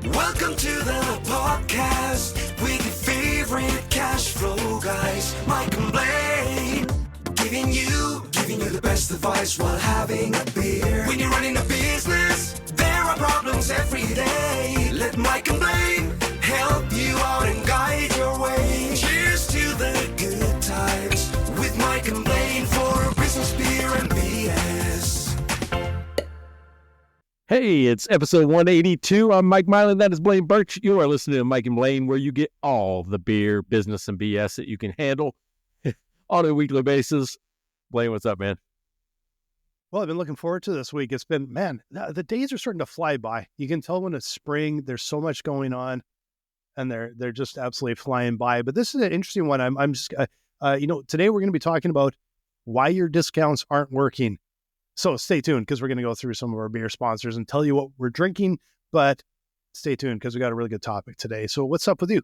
Welcome to the podcast with your favorite cash flow guys, Mike and Blaine. Giving you the best advice while having a beer. When you're running a business, there are problems every day. Let Mike and Blaine help you out and guide your way. Cheers to the good times with Mike and Blaine for business, beer, and BS. Hey, it's episode 182. I'm Mike Miley. That is Blaine Birch. You are listening to Mike and Blaine, where you get all the beer, business, and BS that you can handle on a weekly basis. Blaine, what's up, man? Well, I've been looking forward to this week. It's been, man, the days are starting to fly by. You can tell when it's spring. There's so much going on, and they're just absolutely flying by. But this is an interesting one. I'm just, today we're going to be talking about why your discounts aren't working. So stay tuned because we're going to go through some of our beer sponsors and tell you what we're drinking. But stay tuned because we got a really good topic today. So what's up with you?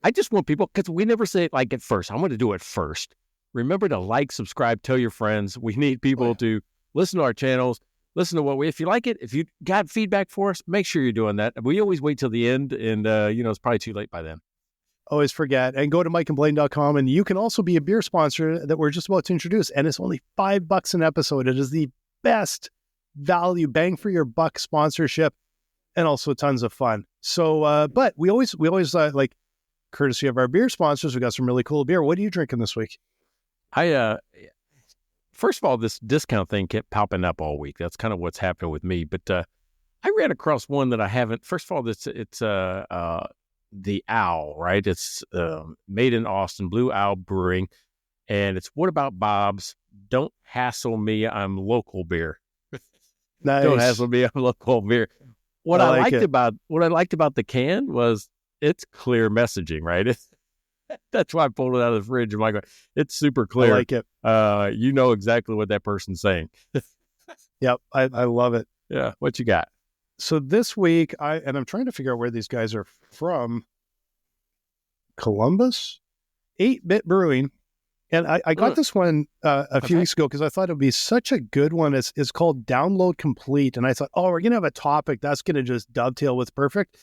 I just want people, because we never say it like at first. I'm going to do it first. Remember to like, subscribe, tell your friends. We need people to listen to our channels, listen to what if you like it, if you got feedback for us, make sure you're doing that. We always wait till the end and, it's probably too late by then. Always forget. And go to mikeandblaine.com and you can also be a beer sponsor that we're just about to introduce. And it's only $5 an episode. It is the best value, bang for your buck sponsorship and also tons of fun. So, but we always like courtesy of our beer sponsors, we got some really cool beer. What are you drinking this week? First of all, this discount thing kept popping up all week. That's kind of what's happened with me. But I ran across one that I haven't. First of all, it's the Owl, right? It's made in Austin, Blue Owl Brewing, and it's What About Bob's? Don't hassle me, I'm local beer. Nice. Don't hassle me, I'm local beer. What I liked about the can was it's clear messaging, right? That's why I pulled it out of the fridge. I'm like, it's super clear. I like it. You know exactly what that person's saying. Yep, I love it. Yeah, what you got? So this week, I'm trying to figure out where these guys are from. Columbus, 8-Bit Brewing, and I got this one a few weeks ago because I thought it would be such a good one. It's called Download Complete, and I thought, we're gonna have a topic that's gonna just dovetail with perfect.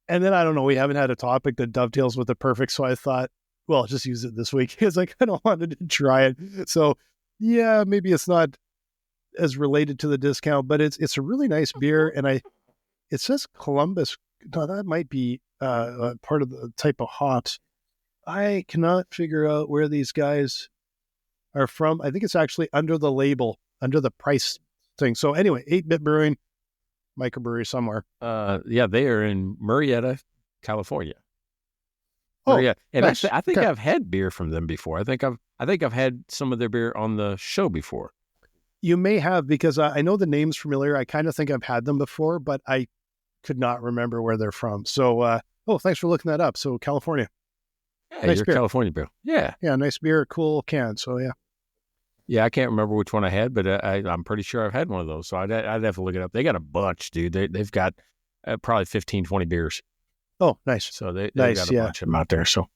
And then I don't know, we haven't had a topic that dovetails with the perfect, so I thought, well, I'll just use it this week because I kind of wanted to try it. So yeah, maybe it's not as related to the discount, but it's a really nice beer, and it says Columbus. No, that might be part of the type of hops. I cannot figure out where these guys are from. I think it's actually under the label, under the price thing. So anyway, 8-Bit Brewing, microbrewery somewhere. They are in Murrieta, California. And nice. actually, I think I've had beer from them before. I think I've had some of their beer on the show before. You may have, because I know the name's familiar. I kind of think I've had them before, but I could not remember where they're from. So, thanks for looking that up. So, California. Yeah, nice beer. California beer. Yeah. Yeah, nice beer, cool can. So, yeah. Yeah, I can't remember which one I had, but I'm pretty sure I've had one of those. So, I'd have to look it up. They got a bunch, dude. They've got probably 15, 20 beers. Oh, nice. So, they've got a bunch of them out there. So,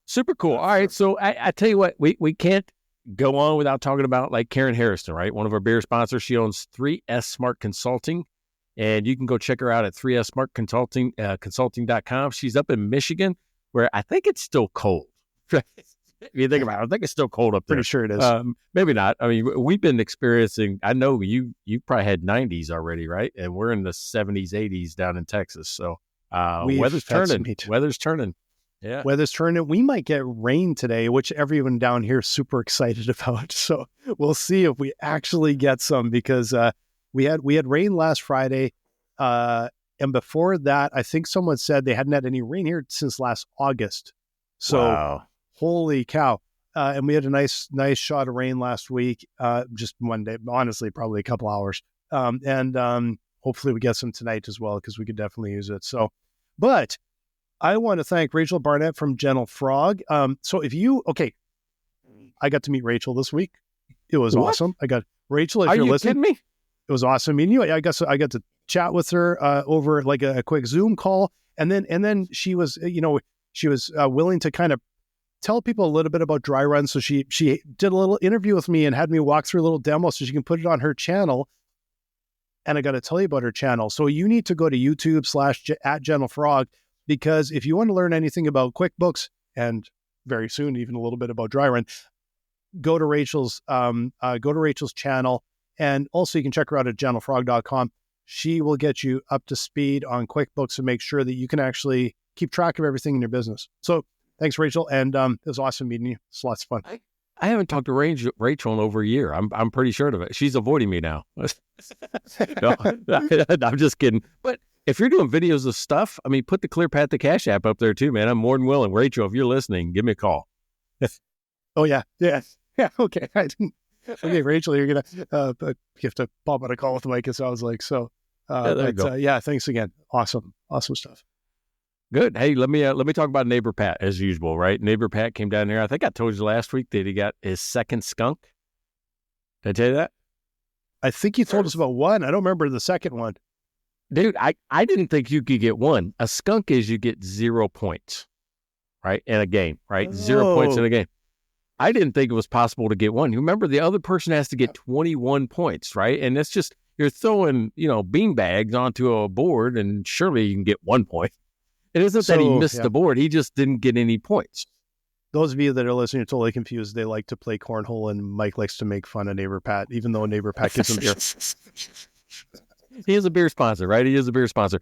super cool. All right. So, I tell you what, we can't go on without talking about like Karen Hairston, right? One of our beer sponsors. She owns 3S Smart Consulting, and you can go check her out at 3S Smart Consulting, consulting.com. She's up in Michigan, where I think it's still cold. If you think about it, I think it's still cold up there. Pretty sure it is. Maybe not. I mean, we've been experiencing, I know you probably had 90s already, right? And we're in the 70s, 80s down in Texas. So weather's turning. Yeah. Weather's turning. We might get rain today, which everyone down here is super excited about. So we'll see if we actually get some, because we had rain last Friday. And before that, I think someone said they hadn't had any rain here since last August. So wow. Holy cow. And we had a nice shot of rain last week, just one day, honestly, probably a couple hours. And hopefully we get some tonight as well, because we could definitely use it. So, but I want to thank Rachel Barnett from Gentle Frog. So I got to meet Rachel this week. It was awesome. I got Rachel. If you're listening, kidding me? It was awesome. I mean, I got to chat with her over like a quick Zoom call, and then she was, willing to kind of tell people a little bit about dry run. So she did a little interview with me and had me walk through a little demo so she can put it on her channel. And I got to tell you about her channel. So you need to go to YouTube /@GentleFrog, because if you want to learn anything about QuickBooks and very soon even a little bit about dry run, go to Rachel's channel. And also you can check her out at gentlefrog.com. She will get you up to speed on QuickBooks and make sure that you can actually keep track of everything in your business. So thanks, Rachel. And it was awesome meeting you. It's lots of fun. I haven't talked to Rachel in over a year. I'm pretty sure of it. She's avoiding me now. No, I'm just kidding. But if you're doing videos of stuff, I mean, put the ClearPath to Cash app up there too, man. I'm more than willing. Rachel, if you're listening, give me a call. Oh, yeah. Yeah. Okay. Okay, Rachel, you're going to you have to pop on a call with Mike, it sounds like. So, yeah, thanks again. Awesome stuff. Good. Hey, let me talk about neighbor Pat as usual, right? Neighbor Pat came down here. I think I told you last week that he got his second skunk. Did I tell you that? I think you told us about one. I don't remember the second one. Dude, I didn't think you could get one. A skunk is you get 0 points, right? In a game, right? 0 points in a game. I didn't think it was possible to get one. You remember the other person has to get 21 points, right? And that's just, you're throwing, bean bags onto a board and surely you can get 1 point. It isn't that he missed the board. He just didn't get any points. Those of you that are listening are totally confused. They like to play cornhole and Mike likes to make fun of Neighbor Pat, even though Neighbor Pat gives him beer. He is a beer sponsor, right? He is a beer sponsor.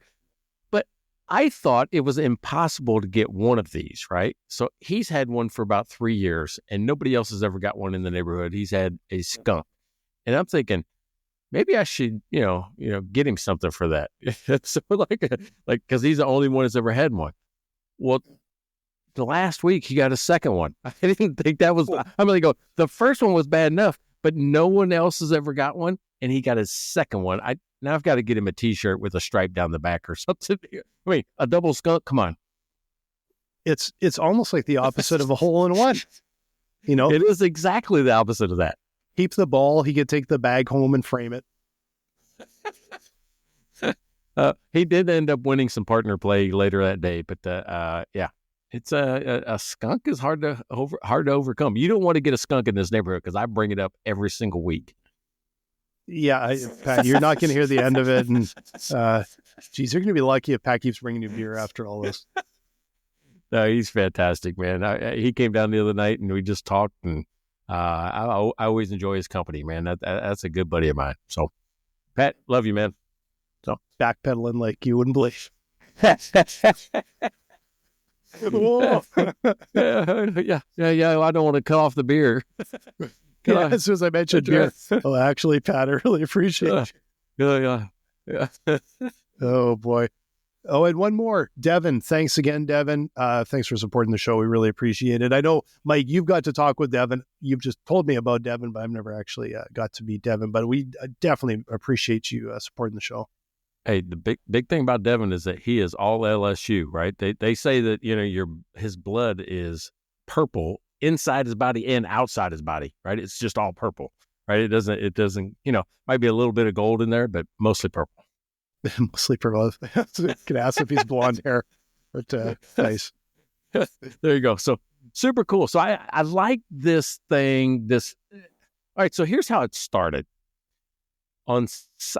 But I thought it was impossible to get one of these, right? So he's had one for about 3 years and nobody else has ever got one in the neighborhood. He's had a skunk. And I'm thinking, maybe I should, get him something for that. So because he's the only one that's ever had one. Well, the last week he got a second one. I didn't think that was, the first one was bad enough, but no one else has ever got one. And he got his second one. Now I've got to get him a t-shirt with a stripe down the back or something. I mean, a double skunk. Come on. It's almost like the opposite of a hole in one. It is exactly the opposite of that. Keep the ball. He could take the bag home and frame it. He did end up winning some partner play later that day, but yeah, it's a skunk is hard to overcome. You don't want to get a skunk in this neighborhood because I bring it up every single week. Yeah, Pat, you're not going to hear the end of it, and geez, you're going to be lucky if Pat keeps bringing you beer after all this. No, he's fantastic, man. He came down the other night and we just talked, and I always enjoy his company, man. That's a good buddy of mine. So, Pat, love you, man. So backpedaling like you wouldn't believe. Yeah. I don't want to cut off the beer. As soon as I mentioned beer. Oh, actually, Pat, I really appreciate it. Yeah. Oh, boy. Oh, and one more. Devin. Thanks again, Devin. Thanks for supporting the show. We really appreciate it. I know, Mike, you've got to talk with Devin. You've just told me about Devin, but I've never actually got to meet Devin. But we definitely appreciate you supporting the show. Hey, the big thing about Devin is that he is all LSU, right? They say that, his blood is purple inside his body and outside his body, right? It's just all purple, right? It doesn't, might be a little bit of gold in there, but mostly purple. Mostly purple. Could ask if he's blonde hair, but nice. There you go. So super cool. So I like this thing. All right. So here's how it started. On,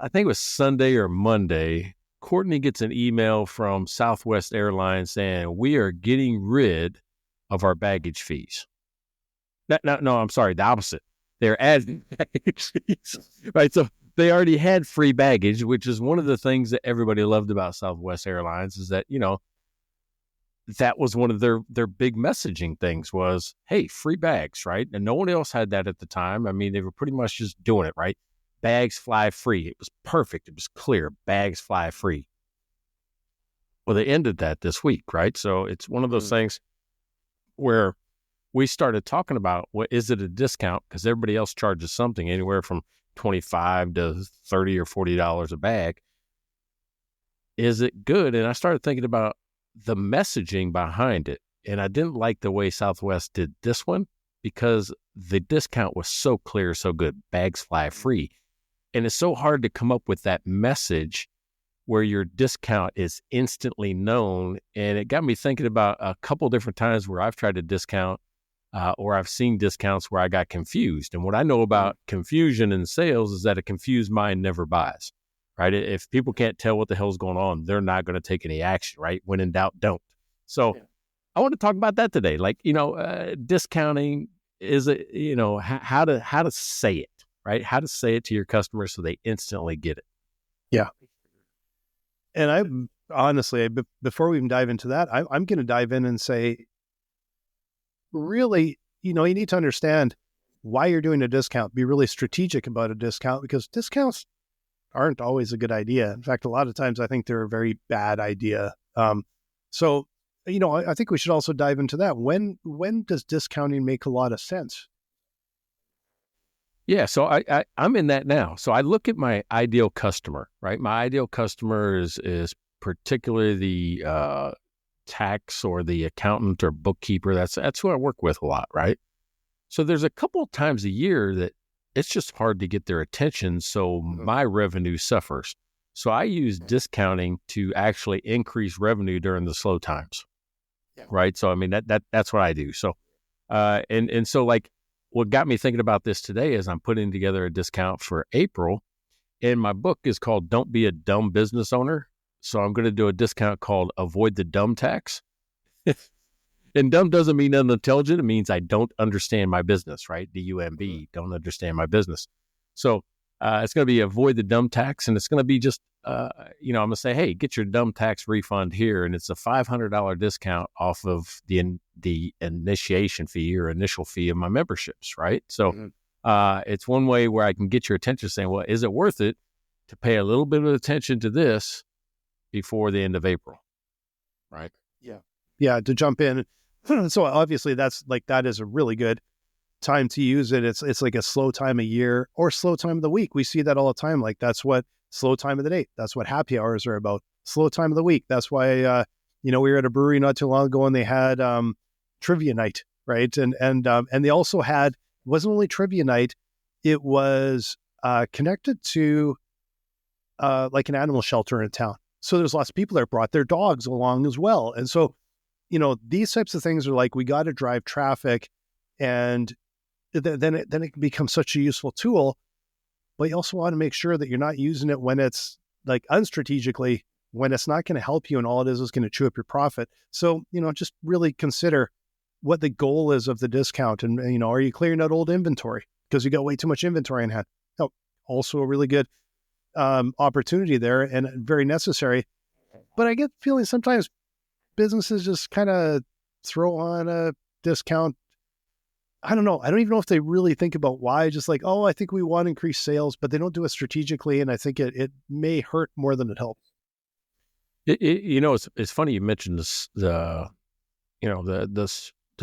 I think it was Sunday or Monday, Courtney gets an email from Southwest Airlines saying, we are getting rid of our baggage fees. No, I'm sorry, the opposite. They're adding baggage fees, right? So they already had free baggage, which is one of the things that everybody loved about Southwest Airlines is that, that was one of their big messaging things was, hey, free bags, right? And no one else had that at the time. I mean, they were pretty much just doing it, right? Bags fly free. It was perfect. It was clear. Bags fly free. Well, they ended that this week, right? So it's one of those things where we started talking about, what is it a discount? Because everybody else charges something anywhere from $25 to $30 or $40 a bag. Is it good? And I started thinking about the messaging behind it. And I didn't like the way Southwest did this one because the discount was so clear, so good. Bags fly free. And it's so hard to come up with that message where your discount is instantly known. And it got me thinking about a couple different times where I've tried to discount or I've seen discounts where I got confused. And what I know about confusion in sales is that a confused mind never buys. right? If people can't tell what the hell's going on, they're not going to take any action, right? When in doubt, don't. So I want to talk about that today. Like, discounting is how to say it, right? How to say it to your customers so they instantly get it. Yeah. And I honestly, before we even dive into that, I'm going to dive in and say, really, you need to understand why you're doing a discount. Be really strategic about a discount, because discounts aren't always a good idea. In fact, a lot of times I think they're a very bad idea. So, I think we should also dive into that. When does discounting make a lot of sense? Yeah, so I'm in that now. So I look at my ideal customer, right? My ideal customer is particularly the tax or the accountant or bookkeeper. That's who I work with a lot, right? So there's a couple of times a year that it's just hard to get their attention, so my revenue suffers. So I use discounting to actually increase revenue during the slow times, right? So I mean that's what I do. So and so like what got me thinking about this today is I'm putting together a discount for April, and my book is called "Don't Be a Dumb Business Owner." So I'm going to do a discount called "Avoid the Dumb Tax." And dumb doesn't mean unintelligent. It means I don't understand my business, right? DUMB, don't understand my business. So it's going to be avoid the dumb tax, and it's going to be just, I'm going to say, hey, get your dumb tax refund here, and it's a $500 discount off of the initiation fee or initial fee of my memberships, right? So it's one way where I can get your attention saying, well, is it worth it to pay a little bit of attention to this before the end of April, right? Yeah, to jump in. So obviously that is a really good time to use it. It's like a slow time of year or slow time of the week. We see that all the time. Like that's what slow time of the day. That's what happy hours are about. Slow time of the week. That's why, we were at a brewery not too long ago and they had trivia night, right? And they also had, it wasn't only trivia night, it was connected to like an animal shelter in town. So there's lots of people that brought their dogs along as well. And so, these types of things are like, we got to drive traffic, and then it can become such a useful tool, but you also want to make sure that you're not using it when it's like unstrategically, when it's not going to help you and all it is going to chew up your profit. So, just really consider what the goal is of the discount. And, are you clearing out old inventory because you got way too much inventory in hand? Oh, also a really good opportunity there and very necessary. But I get the feeling sometimes businesses just kind of throw on a discount. I don't know. I don't even know if they really think about why. Just like, oh, I think we want to increase sales, but they don't do it strategically. And I think it may hurt more than it helps. It's funny you mentioned this, the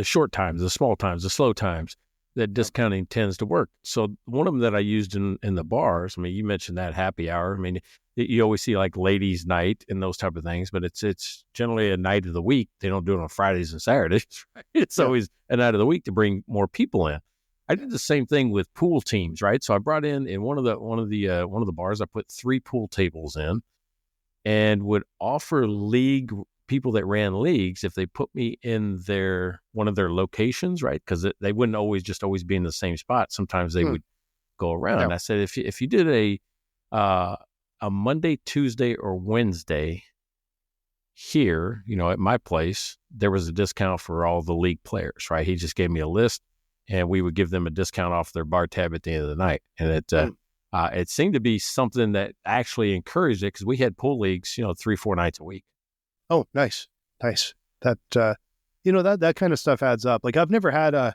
short times, the small times, the slow times that discounting tends to work. So one of them that I used in the bars, I mean, you mentioned that happy hour. I mean, you always see like ladies' night and those type of things, but it's generally a night of the week. They don't do it on Fridays and Saturdays. Right? It's always a night of the week to bring more people in. I did the same thing with pool teams, right? So I brought in one of the bars, I put 3 pool tables in and would offer league people that ran leagues if they put me in one of their locations, right? Because they wouldn't always be in the same spot. Sometimes they would go around. Yeah. I said, if you did a Monday, Tuesday, or Wednesday here, at my place, there was a discount for all the league players, right? He just gave me a list, and we would give them a discount off their bar tab at the end of the night. And it seemed to be something that actually encouraged it, because we had pool leagues, 3-4 nights a week. Oh, nice. That that kind of stuff adds up. Like I've never had a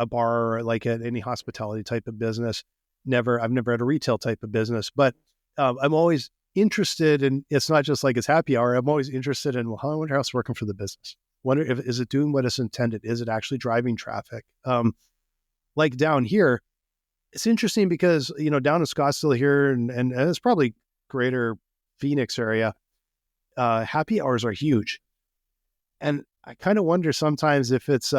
bar like any hospitality type of business. I've never had a retail type of business, but I'm always interested in, it's not just like it's happy hour. I'm always interested in, well, I wonder how it's working for the business. Wonder is it doing what it's intended? Is it actually driving traffic? Like down here, it's interesting because, down in Scottsdale here and it's probably greater Phoenix area, happy hours are huge. And I kind of wonder sometimes if it's,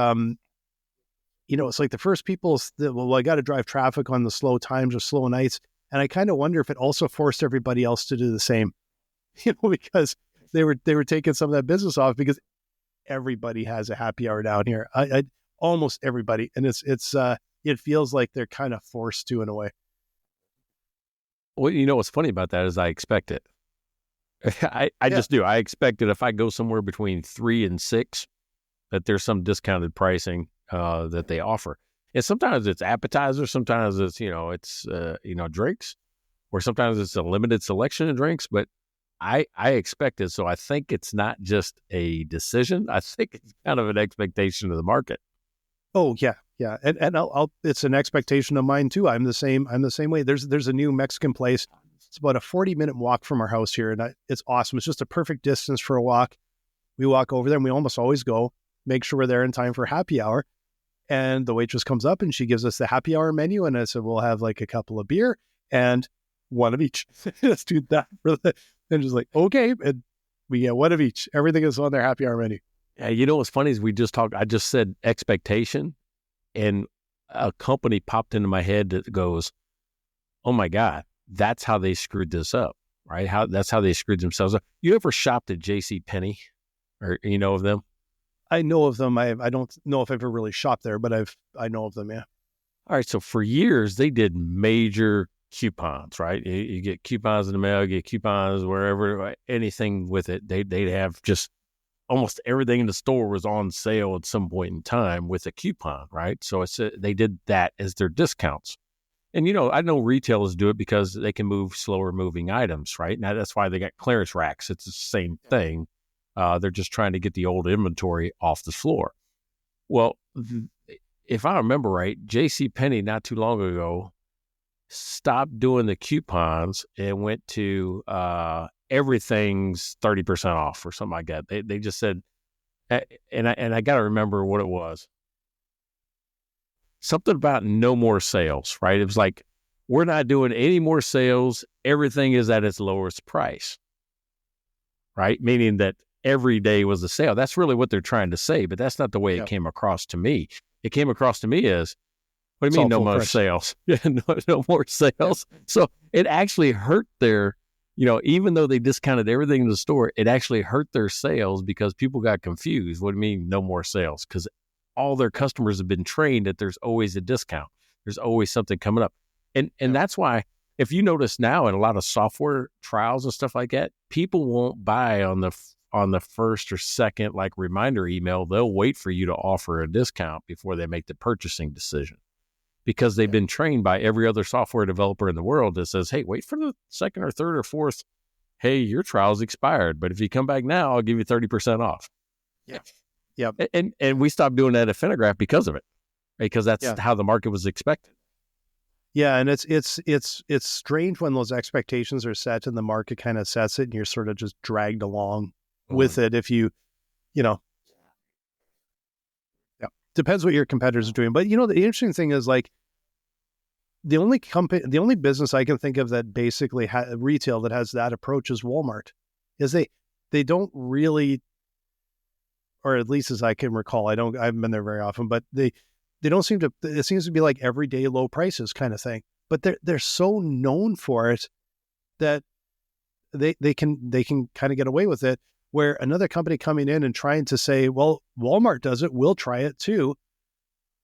it's like the first people that, well, I got to drive traffic on the slow times or slow nights. And I kind of wonder if it also forced everybody else to do the same, because they were taking some of that business off, because everybody has a happy hour down here. I almost everybody. And it feels like they're kind of forced to in a way. Well, you know what's funny about that is I expect it. I just do. I expect that if I go somewhere between 3 and 6, that there's some discounted pricing that they offer. And sometimes it's appetizers, sometimes it's drinks, or sometimes it's a limited selection of drinks. But I expect it, so I think it's not just a decision. I think it's kind of an expectation of the market. Oh yeah, yeah, and I'll it's an expectation of mine too. I'm the same way. There's a new Mexican place. It's about a 40-minute walk from our house here, and it's awesome. It's just a perfect distance for a walk. We walk over there, and we almost always go. Make sure we're there in time for happy hour. And the waitress comes up and she gives us the happy hour menu, and I said we'll have like a couple of beer and one of each. Let's do that. And just like, okay, and we get one of each. Everything is on their happy hour menu. Yeah, you know what's funny is I just said expectation, and a company popped into my head that goes, oh my God, that's how they screwed this up, right? That's how they screwed themselves up. You ever shopped at J.C. Penney, or you know of them? I know of them. I don't know if I've ever really shopped there, but I know of them, yeah. All right, so for years, they did major coupons, right? You get coupons in the mail, you get coupons wherever, anything with it. They'd have just almost everything in the store was on sale at some point in time with a coupon, right? So they did that as their discounts. And, I know retailers do it because they can move slower moving items, right? Now, that's why they got clearance racks. It's the same thing. They're just trying to get the old inventory off the floor. Well, if I remember right, J.C. Penney not too long ago stopped doing the coupons and went to everything's 30% off or something like that. They just said, and I got to remember what it was. Something about no more sales, right? It was like, we're not doing any more sales. Everything is at its lowest price, right? Meaning that every day was a sale. That's really what they're trying to say, but that's not the way it came across to me. It came across to me as, what do you mean no more sales? Yeah, no more sales. So it actually hurt their, even though they discounted everything in the store, it actually hurt their sales because people got confused. What do you mean no more sales? Because all their customers have been trained that there's always a discount. There's always something coming up. And that's why, if you notice now in a lot of software trials and stuff like that, people won't buy on the first or second reminder email. They'll wait for you to offer a discount before they make the purchasing decision, because they've been trained by every other software developer in the world that says, hey, wait for the second or third or fourth. Hey, your trial's expired, but if you come back now, I'll give you 30% off. Yeah. Yeah. And we stopped doing that at Finnegraph because of it, because that's how the market was expected. Yeah, and it's strange when those expectations are set and the market kind of sets it, and you're sort of just dragged along with it. If you depends what your competitors are doing. But the interesting thing is, the only business I can think of that basically retail that has that approach is Walmart. Is they don't really, or at least as I can recall, I haven't been there very often, but they don't seem to. It seems to be like everyday low prices kind of thing. But they're so known for it that they can kind of get away with it. Where another company coming in and trying to say, well, Walmart does it, we'll try it too.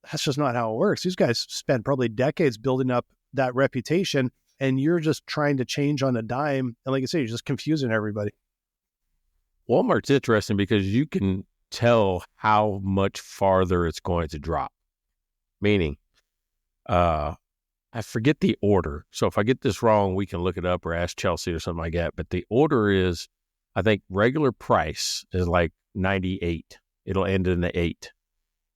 That's just not how it works. These guys spent probably decades building up that reputation, and you're just trying to change on a dime. And like I say, you're just confusing everybody. Walmart's interesting because you can tell how much farther it's going to drop. Meaning, I forget the order. So if I get this wrong, we can look it up or ask Chelsea or something like that. But the order is, I think regular price is like 98. It'll end in an 8.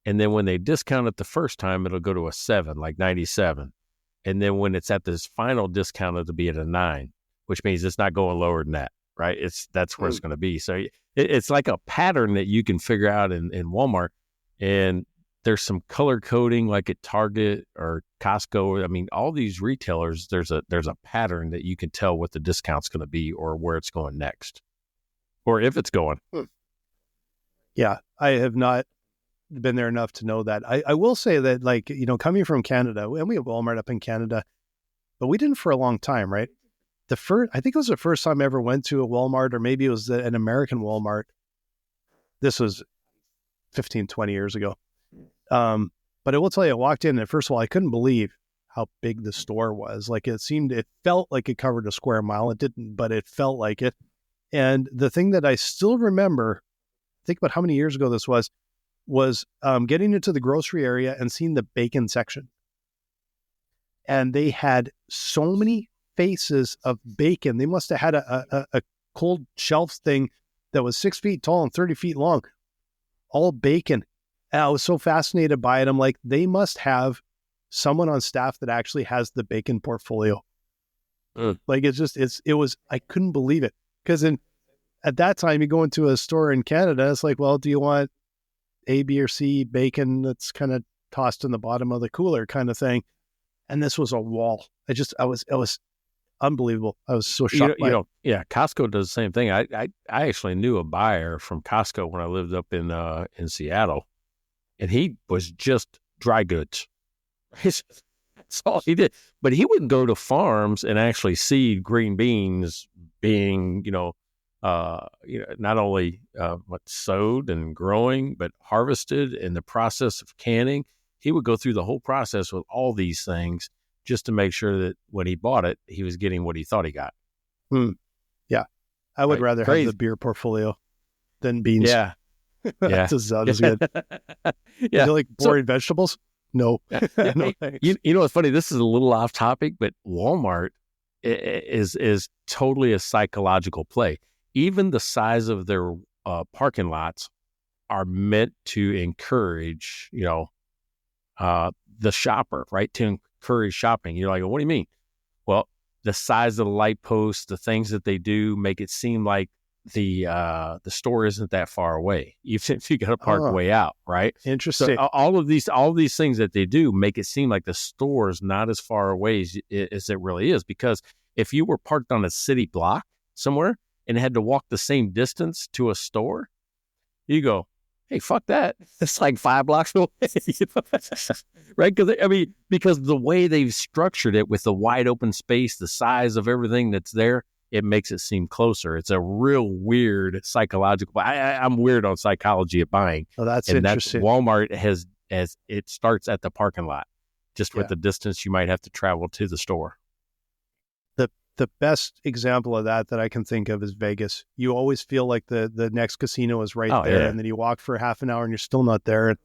And then when they discount it the first time, it'll go to a 7, like 97. And then when it's at this final discount, it'll be at a 9, which means it's not going lower than that, right? That's where it's going to be. So it's like a pattern that you can figure out in Walmart. And there's some color coding like at Target or Costco. I mean, all these retailers, there's a pattern that you can tell what the discount's going to be or where it's going next. Or if it's going. Yeah, I have not been there enough to know that. I will say that, coming from Canada, and we have Walmart up in Canada, but we didn't for a long time, right? I think it was the first time I ever went to a Walmart, or maybe it was an American Walmart. This was 15, 20 years ago. But I will tell you, I walked in, and first of all, I couldn't believe how big the store was. Like it felt like it covered a square mile. It didn't, but it felt like it. And the thing that I still remember, think about how many years ago this was getting into the grocery area and seeing the bacon section. And they had so many faces of bacon. They must have had a cold shelf thing that was 6 feet tall and 30 feet long, all bacon. And I was so fascinated by it. I'm like, they must have someone on staff that actually has the bacon portfolio. Like I couldn't believe it. Because at that time, you go into a store in Canada, it's like, well, do you want A, B, or C bacon that's kind of tossed in the bottom of the cooler kind of thing? And this was a wall. It was unbelievable. I was so shocked. Yeah, Costco does the same thing. I actually knew a buyer from Costco when I lived up in Seattle, and he was just dry goods. That's all he did. But he wouldn't go to farms and actually seed green beans being, not only sowed and growing, but harvested in the process of canning. He would go through the whole process with all these things just to make sure that when he bought it, he was getting what he thought he got. Yeah. I would rather have the beer portfolio than beans. Yeah. That sounds good. Yeah. Do you like boring vegetables? No. No, you know what's funny? This is a little off topic, but Walmart is totally a psychological play. Even the size of their parking lots are meant to encourage, the shopper, right? To encourage shopping. You're like, what do you mean? Well, the size of the light posts, the things that they do make it seem like the store isn't that far away, even if you got to park way out, right? Interesting. So all of these things that they do make it seem like the store is not as far away as it really is. Because if you were parked on a city block somewhere and had to walk the same distance to a store, you go, hey, fuck that. It's like 5 blocks away. Right? Because the way they've structured it with the wide open space, the size of everything that's there, it makes it seem closer. It's a real weird psychological. I'm weird on psychology of buying. Oh, that's and interesting. Walmart has it starts at the parking lot, just with the distance you might have to travel to the store. The best example of that I can think of is Vegas. You always feel like the next casino is right there, and then you walk for half an hour and you're still not there. And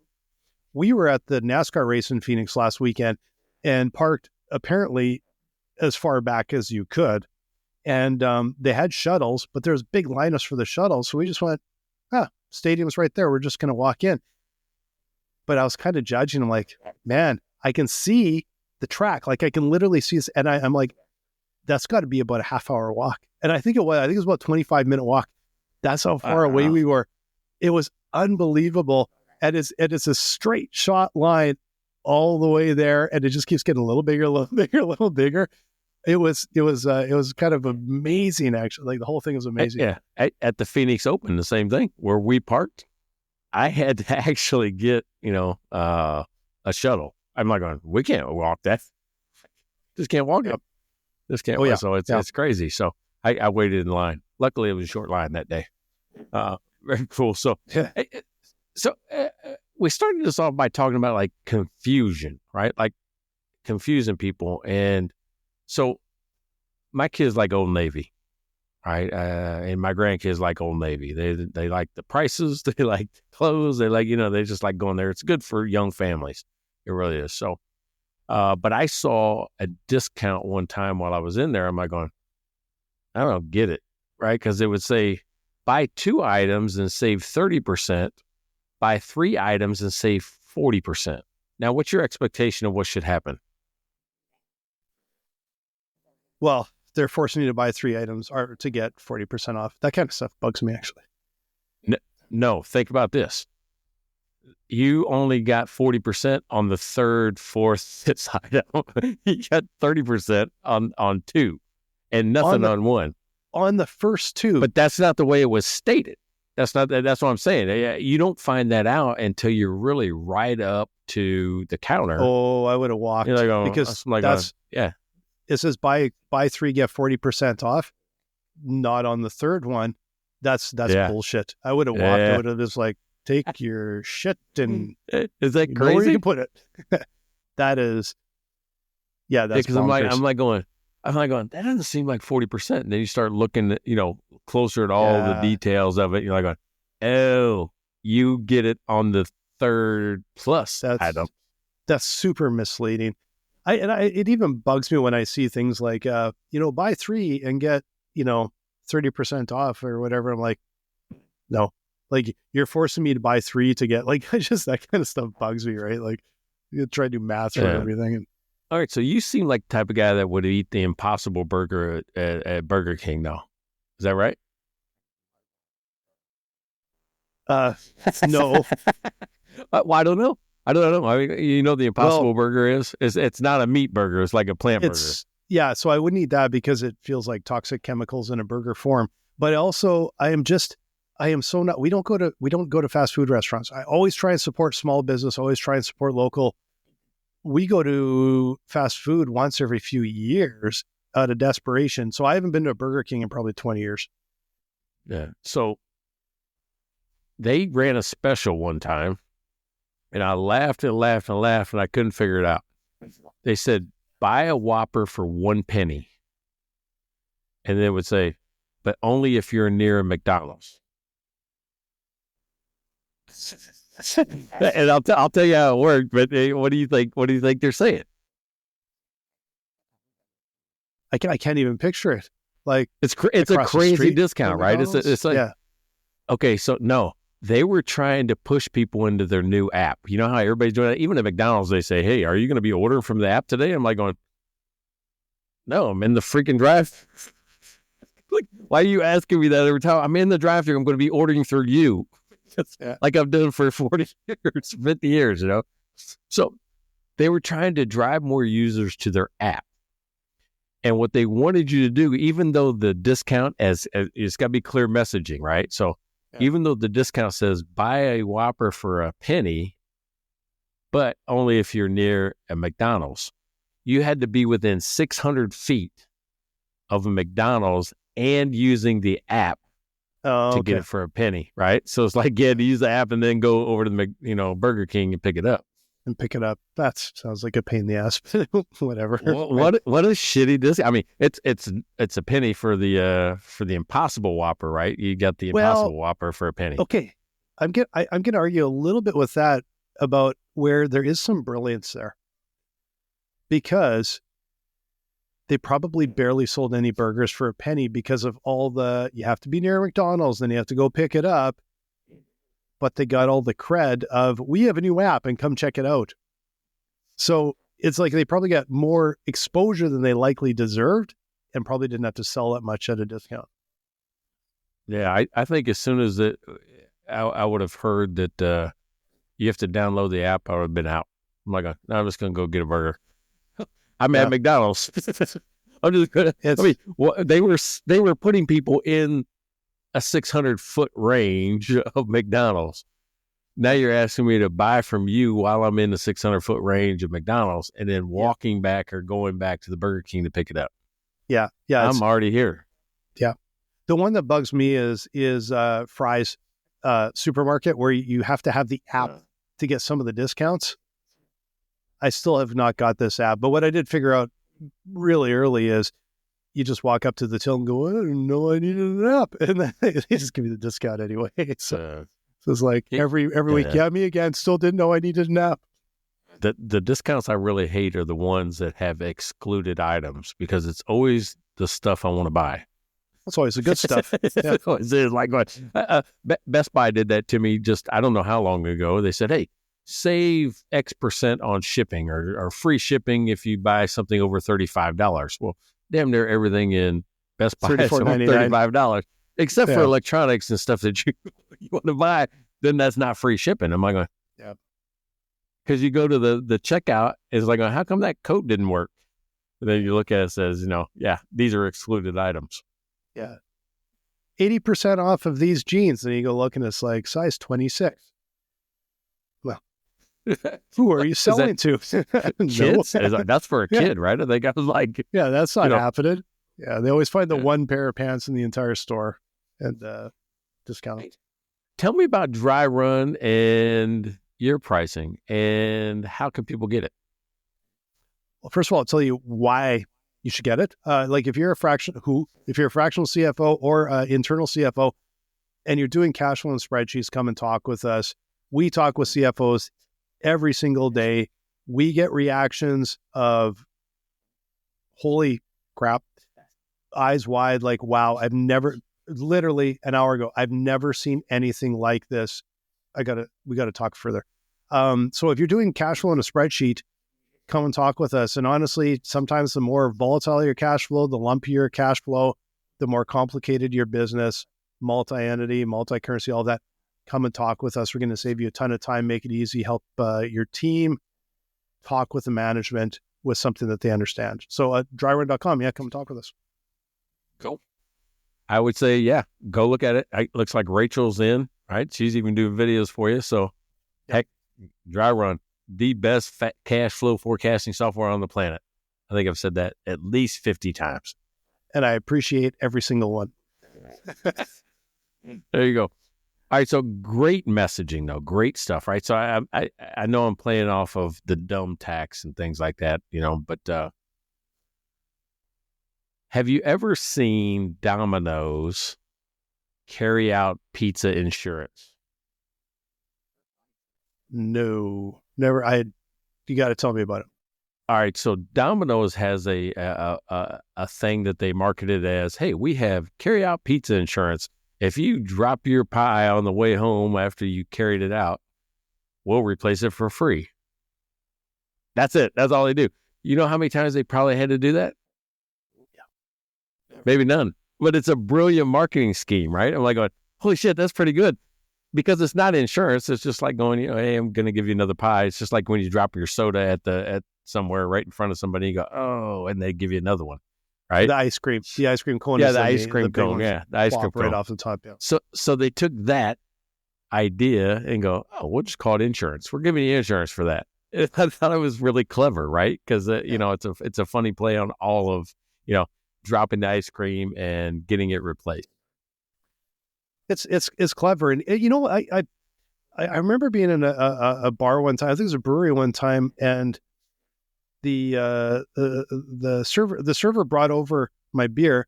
we were at the NASCAR race in Phoenix last weekend and parked apparently as far back as you could. And they had shuttles, but there's big lineups for the shuttles. So we just went, stadium's right there. We're just going to walk in. But I was kind of judging. I'm like, man, I can see the track. Like I can literally see this. And I'm like, that's got to be about a half-hour walk. And I think it was about a 25-minute walk. That's how far away we were. It was unbelievable. And it's a straight shot line all the way there. And it just keeps getting a little bigger, a little bigger, a little bigger. It was kind of amazing, actually. Like the whole thing was amazing. Yeah. At the Phoenix Open, the same thing. Where we parked, I had to actually get, a shuttle. I'm like going, we can't walk that. Just can't walk it. Just can't walk. So it's crazy. So I waited in line. Luckily, it was a short line that day. Very cool. So, we started this off by talking about like confusion, right? Like confusing people. And so my kids like Old Navy, right? And my grandkids like Old Navy. They like the prices. They like clothes. They like, they just like going there. It's good for young families. It really is. So, but I saw a discount one time while I was in there. I'm like going, I don't get it, right? Because it would say buy 2 items and save 30%, buy 3 items and save 40%. Now, what's your expectation of what should happen? Well, they're forcing you to buy 3 items or to get 40% off. That kind of stuff bugs me, actually. No, think about this. You only got 40% on the 3rd, 4th, 5th item. You got 30% on 2 and nothing on 1. On the first 2. But that's not the way it was stated. That's what I'm saying. You don't find that out until you're really right up to the counter. Oh, I would have walked. You're like, oh, because yeah. It says buy 3, get 40% off. Not on the 3rd one. That's bullshit. I would have walked. I would have just like, take your shit and is that crazy? Where you can put it. That is Yeah, that's because bonkers. I'm like going, that doesn't seem like 40%. And then you start looking at, closer at all the details of it. You're like, oh, you get it on the third plus item. That's super misleading. It even bugs me when I see things like, buy 3 and get, 30% off or whatever. I'm like, no, like you're forcing me to buy 3 to get like, just that kind of stuff bugs me, right? Like you try to do math for everything. And, all right. So you seem like the type of guy that would eat the Impossible Burger at Burger King now. Is that right? No. Well, I don't know. I mean, the Impossible Burger is it's not a meat burger. It's like a plant burger. Yeah. So I wouldn't eat that because it feels like toxic chemicals in a burger form. But also I am so not, we don't go to fast food restaurants. I always try and support small business, always try and support local. We go to fast food once every few years out of desperation. So I haven't been to a Burger King in probably 20 years. Yeah. So they ran a special one time and I laughed and laughed and laughed and I couldn't figure it out. They said, buy a Whopper for 1 penny. And they would say, but only if you're near a McDonald's. And I'll tell you how it worked, but what do you think? What do you think they're saying? I can't even picture it. Like it's a crazy discount, right? It's like, okay, so no, they were trying to push people into their new app. You know how everybody's doing that? Even at McDonald's, they say, hey, are you going to be ordering from the app today? I'm like going, no, I'm in the freaking drive. Like, why are you asking me that every time? I'm in the drive-thru. I'm going to be ordering through you. Like I've done for 40 years, 50 years, So they were trying to drive more users to their app. And what they wanted you to do, even though the discount it's got to be clear messaging, right? So even though the discount says buy a Whopper for a penny, but only if you're near a McDonald's, you had to be within 600 feet of a McDonald's and using the app to get it for a penny, right? So it's like, to use the app and then go over to the, Burger King and pick it up. That sounds like a pain in the ass. Whatever. What a shitty discount. I mean, it's a penny for the Impossible Whopper, right? You got the Impossible Whopper for a penny. Okay, I'm gonna argue a little bit with that about where there is some brilliance there, because they probably barely sold any burgers for a penny because of you have to be near McDonald's, then you have to go pick it up. But they got all the cred of, we have a new app and come check it out. So it's like they probably got more exposure than they likely deserved and probably didn't have to sell that much at a discount. Yeah, I think as soon as I would have heard that you have to download the app, I would have been out. I'm like, no, I'm just going to go get a burger. I'm at McDonald's. I'm just going to. They were putting people in a 600-foot range of McDonald's. Now you're asking me to buy from you while I'm in the 600-foot range of McDonald's and then walking back or going back to the Burger King to pick it up. Yeah. I'm already here. Yeah. The one that bugs me is Fry's supermarket, where you have to have the app to get some of the discounts. I still have not got this app, but what I did figure out really early is you just walk up to the till and go, I didn't know I needed an app. And then they just give you the discount anyway. So it's like every week, me again, still didn't know I needed an app. The discounts I really hate are the ones that have excluded items, because it's always the stuff I want to buy. That's always the good stuff. Yeah. It's like Best Buy did that to me just, I don't know how long ago. They said, hey, save X% on shipping or free shipping if you buy something over $35. Well, damn near everything in Best Buy is $35, except for electronics and stuff that you want to buy. Then that's not free shipping. Am I going? Yeah. Because you go to the checkout, it's like, how come that coat didn't work? And then you look at it, it says, these are excluded items. Yeah. 80% off of these jeans. And you go look and it's like size 26. Well, who are you selling to? Kids? That's for a kid, right? I think I was like, that's not happening. Yeah, they always find the one pair of pants in the entire store and discount. Tell me about Dry Run and your pricing and how can people get it? first of all, I'll tell you why you should get it. Like if you're a fractional CFO or internal CFO and you're doing cash flow and spreadsheets, come and talk with us. We talk with CFOs every single day. We get reactions of holy crap, eyes wide, like, wow, literally an hour ago, I've never seen anything like this. We got to talk further. So if you're doing cash flow in a spreadsheet, come and talk with us. And honestly, sometimes the more volatile your cash flow, the lumpier your cash flow, the more complicated your business, multi-entity, multi-currency, all that, come and talk with us. We're going to save you a ton of time, make it easy, help your team talk with the management with something that they understand. So dryrun.com, come and talk with us. Cool. I would say, go look at it. It looks like Rachel's in, right? She's even doing videos for you. So heck, Dry Run, the best cash flow forecasting software on the planet. I think I've said that at least 50 times. And I appreciate every single one. There you go. All right. So great messaging though. Great stuff, right? So I know I'm playing off of the dumb tax and things like that, but have you ever seen Domino's carry out pizza insurance? No, never. You got to tell me about it. All right. So Domino's has a thing that they marketed as, hey, we have carry out pizza insurance. If you drop your pie on the way home after you carried it out, we'll replace it for free. That's it. That's all they do. You know how many times they probably had to do that? Yeah. Maybe none. But it's a brilliant marketing scheme, right? I'm like going, holy shit, that's pretty good. Because it's not insurance. It's just like going, hey, I'm going to give you another pie. It's just like when you drop your soda at somewhere right in front of somebody, you go, oh, and they give you another one. Right? The ice cream cone. Yeah, the ice cream cone. Yeah, the ice cream cone. Right off the top, yeah. So they took that idea and go, oh, we'll just call it insurance. We're giving you insurance for that. I thought it was really clever, right? Because, it's a funny play on all of, dropping the ice cream and getting it replaced. It's clever. And, I remember being in a bar one time. I think it was a brewery one time, and the server brought over my beer,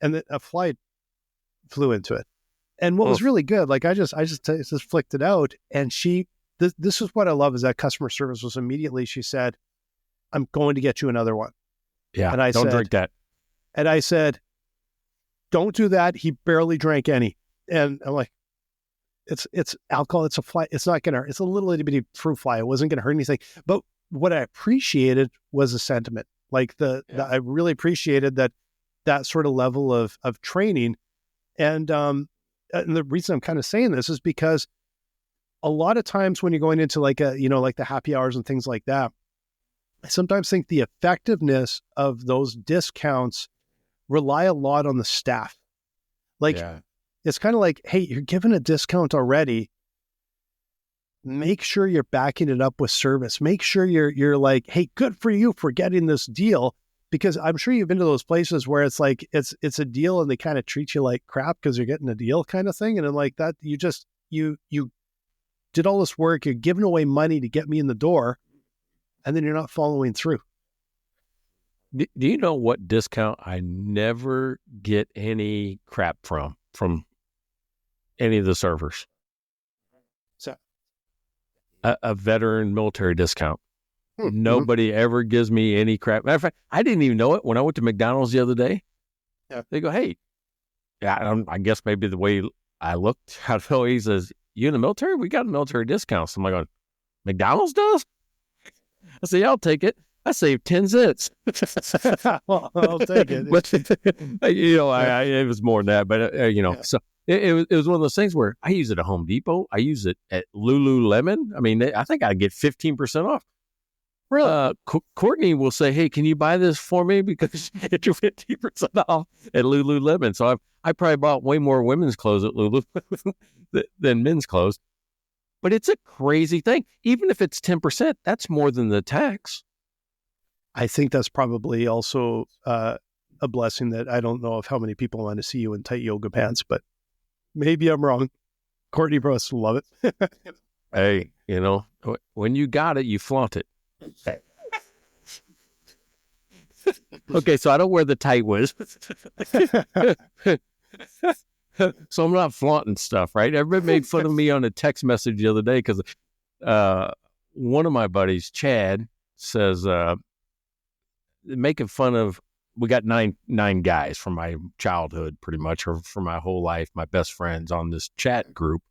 and a fly flew into it. And what was really good, like I just flicked it out, and this is what I love, is that customer service was immediately, she said, I'm going to get you another one. Yeah, and I don't drink that. And I said, don't do that. He barely drank any. And I'm like, it's alcohol. It's a fly. It's not gonna. It's a little itty bitty fruit fly. It wasn't gonna hurt anything. But what I appreciated was the sentiment. Like I really appreciated that sort of level of training. And the reason I'm kind of saying this is because a lot of times when you're going into like the happy hours and things like that, I sometimes think the effectiveness of those discounts rely a lot on the staff. It's kind of like, hey, you're given a discount already. Make sure you're backing it up with service. Make sure you're like, hey, good for you for getting this deal. Because I'm sure you've been to those places where it's like, it's a deal and they kind of treat you like crap because you're getting a deal kind of thing. And then like that, you did all this work, you're giving away money to get me in the door, and then you're not following through. Do you know what discount I never get any crap from any of the servers? So a veteran military discount. Nobody ever gives me any crap. Matter of fact, I didn't even know it when I went to McDonald's the other day. Yeah. They go, hey, I guess maybe the way I looked, I don't know, he says, you in the military? We got a military discount. So I'm like, McDonald's does? I say, yeah, I'll take it. I saved 10 cents. Well, I'll take it. But, it was more than that. But, so it was one of those things where I use it at Home Depot. I use it at Lululemon. I mean, I think I get 15% off. Really? Courtney will say, hey, can you buy this for me? Because you get your 50% off at Lululemon. So I probably bought way more women's clothes at Lululemon than men's clothes. But it's a crazy thing. Even if it's 10%, that's more than the tax. I think that's probably also a blessing that I don't know of how many people want to see you in tight yoga pants, but maybe I'm wrong. Courtney Bros will love it. Hey, when you got it, you flaunt it. Okay, so I don't wear the tight whiz. So I'm not flaunting stuff, right? Everybody made fun of me on a text message the other day because one of my buddies, Chad, says, making fun of, we got nine guys from my childhood, pretty much, or for my whole life, my best friends on this chat group.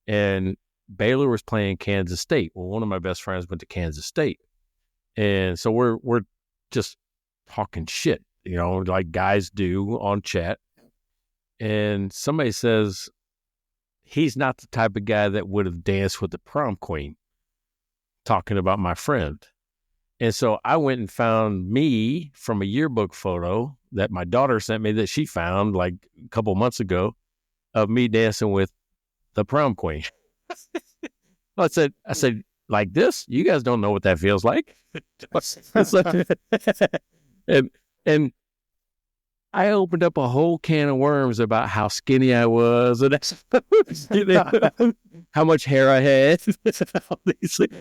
And Baylor was playing Kansas State. Well, one of my best friends went to Kansas State. And so we're just talking shit, like guys do on chat. And somebody says he's not the type of guy that would have danced with the prom queen, talking about my friend. And so I went and found me from a yearbook photo that my daughter sent me that she found like a couple months ago of me dancing with the prom queen. I said, like this? You guys don't know what that feels like. and I opened up a whole can of worms about how skinny I was and how much hair I had.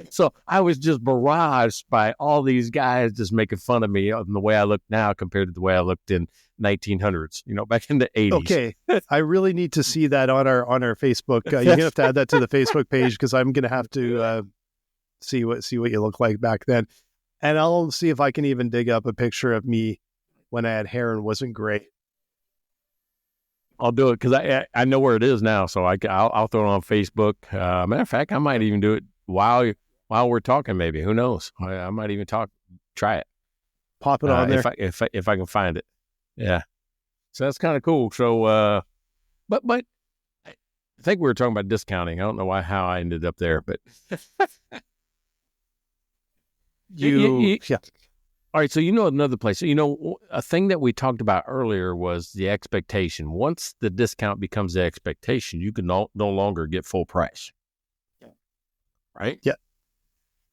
So I was just barraged by all these guys just making fun of me and the way I look now compared to the way I looked in 1900s, back in the 80s. Okay, I really need to see that on our Facebook. You have to add that to the Facebook page because I'm going to have to see what you look like back then, and I'll see if I can even dig up a picture of me when I had hair and wasn't gray. I'll do it because I know where it is now, so I'll throw it on Facebook. Matter of fact, I might even do it while we're talking. Maybe, who knows? I might even try it. Pop it on there if I can find it. Yeah, so that's kind of cool. So, but I think we were talking about discounting. I don't know how I ended up there, but yeah. All right, so another place. A thing that we talked about earlier was the expectation. Once the discount becomes the expectation, you can no longer get full price. Right? Yeah.